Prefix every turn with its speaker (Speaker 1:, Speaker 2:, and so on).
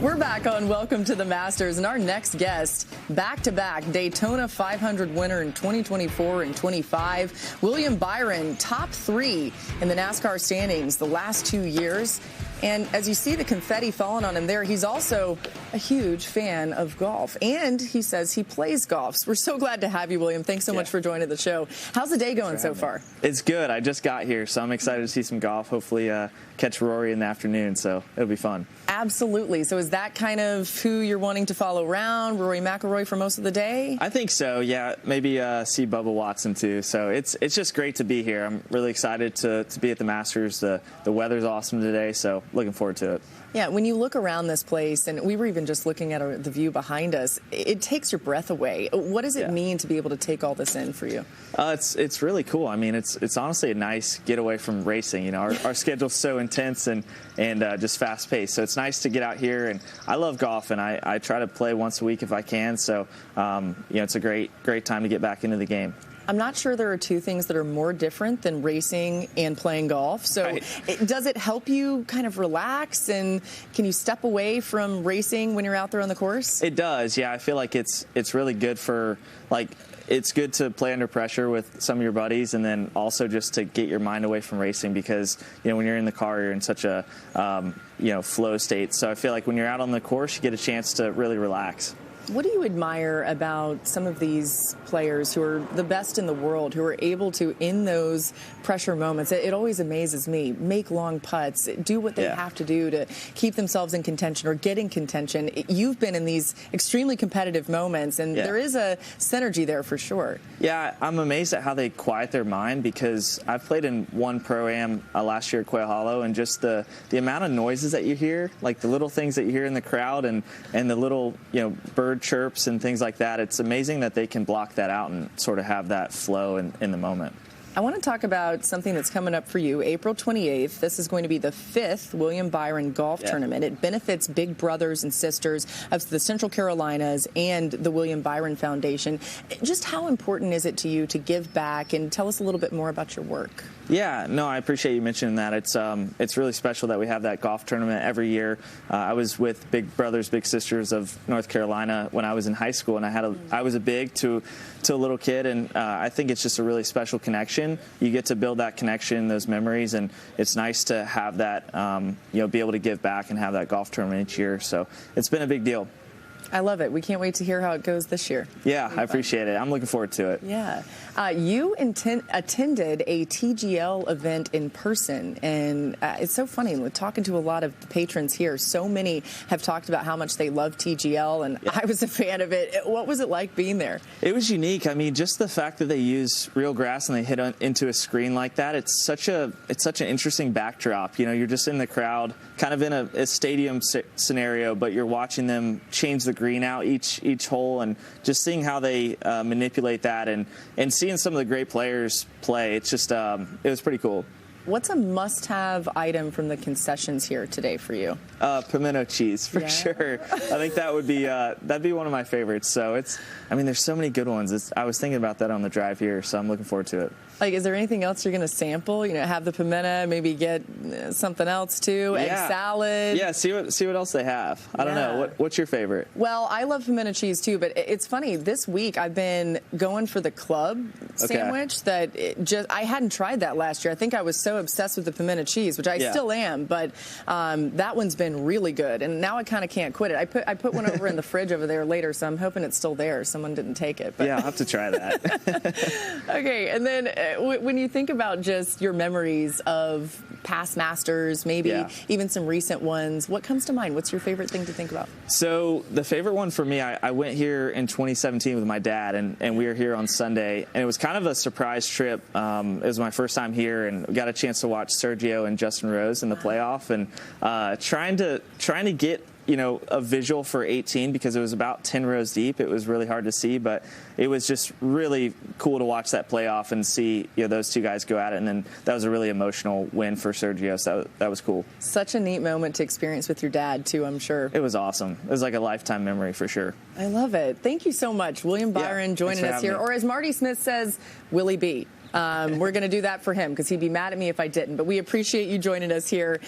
Speaker 1: We're back on Welcome to the Masters, and our next guest, back-to-back Daytona 500 winner in 2024 and 25, William Byron, top 3 in the NASCAR standings the last 2 years. And as you see the confetti falling on him there, he's also a huge fan of golf. And he says he plays golf. So we're so glad to have you, William. Thanks so much for joining the show. How's the day going so far?
Speaker 2: It's good. I just got here, so I'm excited to see some golf. Hopefully catch Rory in the afternoon, so it'll be fun.
Speaker 1: Absolutely. So is that kind of who you're wanting to follow around, Rory McIlroy, for most of the day?
Speaker 2: I think so, yeah. Maybe see Bubba Watson, too. So it's just great to be here. I'm really excited to be at the Masters. The weather's awesome today, so looking forward to it.
Speaker 1: Yeah, when you look around this place, and we were even just looking at the view behind us, it takes your breath away. What does it mean to be able to take all this in for you?
Speaker 2: It's really cool. I mean, it's honestly a nice getaway from racing. You know, our schedule's so intense and just fast-paced. So it's nice to get out here, and I love golf, and I try to play once a week if I can. So, you know, it's a great time to get back into the game.
Speaker 1: I'm not sure there are two things that are more different than racing and playing golf. So does it help you kind of relax, and can you step away from racing when you're out there on the course?
Speaker 2: It does, yeah. I feel like it's really good for, like, it's good to play under pressure with some of your buddies, and then also just to get your mind away from racing, because, you know, when you're in the car, you're in such a, you know, flow state. So I feel like when you're out on the course, you get a chance to really relax.
Speaker 1: What do you admire about some of these players who are the best in the world, who are able to, in those pressure moments, it always amazes me, make long putts, do what they have to do to keep themselves in contention or get in contention? You've been in these extremely competitive moments, and there is a synergy there for sure. Yeah,
Speaker 2: I'm amazed at how they quiet their mind, because I've played in one Pro-Am last year at Quail Hollow, and just the amount of noises that you hear, like the little things that you hear in the crowd, and the little, you know, bird chirps and things like that. It's amazing that they can block that out and sort of have that flow in the moment.
Speaker 1: I want to talk about something that's coming up for you. April 28th, this is going to be the 5th William Byron Golf Tournament. It benefits big brothers and sisters of the Central Carolinas and the William Byron Foundation. Just how important is it to you to give back, and tell us a little bit more about your work?
Speaker 2: Yeah, no, I appreciate you mentioning that. It's really special that we have that golf tournament every year. I was with Big Brothers Big Sisters of North Carolina when I was in high school, and I was a big to a little kid, and I think it's just a really special connection. You get to build that connection, those memories, and it's nice to have that, you know, be able to give back and have that golf tournament each year. So it's been a big deal.
Speaker 1: I love it. We can't wait to hear how it goes this year.
Speaker 2: Yeah, I appreciate it. I'm looking forward to it.
Speaker 1: Yeah. You attended a TGL event in person, and it's so funny. We're talking to a lot of patrons here. So many have talked about how much they love TGL, and I was a fan of it. What was it like being there? It
Speaker 2: was unique. I mean, just the fact that they use real grass and they hit into a screen like that, it's such an interesting backdrop. You know, you're just in the crowd, kind of in a stadium scenario, but you're watching them change the green out each hole, and just seeing how they manipulate that, and seeing some of the great players play. It's just it was pretty cool.
Speaker 1: What's a must-have item from the concessions here today for you?
Speaker 2: Pimento cheese, for sure. I think that would be that'd be one of my favorites. So I mean, there's so many good ones. I was thinking about that on the drive here, so I'm looking forward to it.
Speaker 1: Like, is there anything else you're going to sample? You know, have the pimento, maybe get something else too, egg salad.
Speaker 2: Yeah, see what else they have. I don't know. What's your favorite?
Speaker 1: Well, I love pimento cheese too, but it's funny. This week I've been going for the club sandwich that I hadn't tried that last year. I think I was so obsessed with the pimento cheese, which I still am, but that one's been really good, and now I kind of can't quit it. I put one over in the fridge over there later, so I'm hoping it's still there. Someone didn't take it. But.
Speaker 2: Yeah, I'll have to try that.
Speaker 1: Okay, and then when you think about just your memories of past Masters, maybe even some recent ones, what comes to mind? What's your favorite thing to think about?
Speaker 2: So the favorite one for me, I went here in 2017 with my dad, and we were here on Sunday, and it was kind of a surprise trip. It was my first time here, and we got a chance to watch Sergio and Justin Rose in the playoff, and trying to get, you know, a visual for 18, because it was about 10 rows deep. It was really hard to see, but it was just really cool to watch that playoff and see, you know, those two guys go at it. And then that was a really emotional win for Sergio, so that was cool.
Speaker 1: Such a neat moment to experience with your dad, too, I'm sure.
Speaker 2: It was awesome. It was like a lifetime memory for sure.
Speaker 1: I love it. Thank you so much. William Byron joining us here. Or as Marty Smith says, Willie B. We're going to do that for him, because he'd be mad at me if I didn't. But we appreciate you joining us here.